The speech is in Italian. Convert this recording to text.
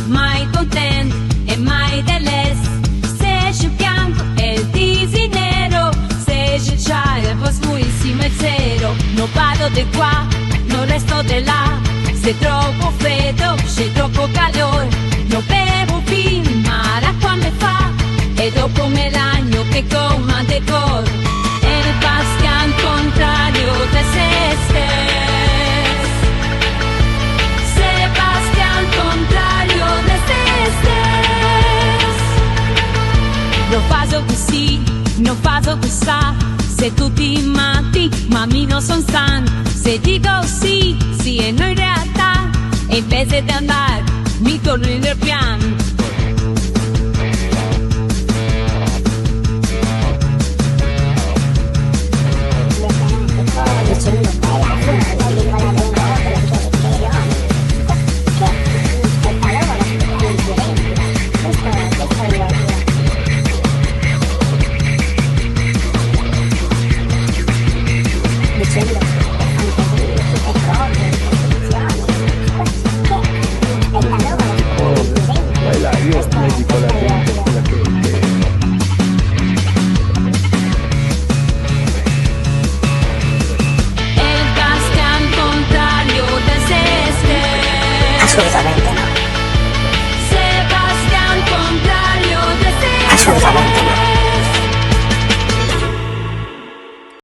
Mai content e mai de les. Seja o bianco, el tisinero. Seja il cielo, pues muy cero. No vado de qua, no resto de là. Se troppo freddo, se troppo calor. No bevo fin, ma l'acqua me fa. E dopo me l'agno che coma de cor. El bastian contrario de se non faccio così, non faccio questa. Se tutti matti, ma mi non son san. Se dico sì, sì e no in realtà. E invece di andare, mi torno in il piano.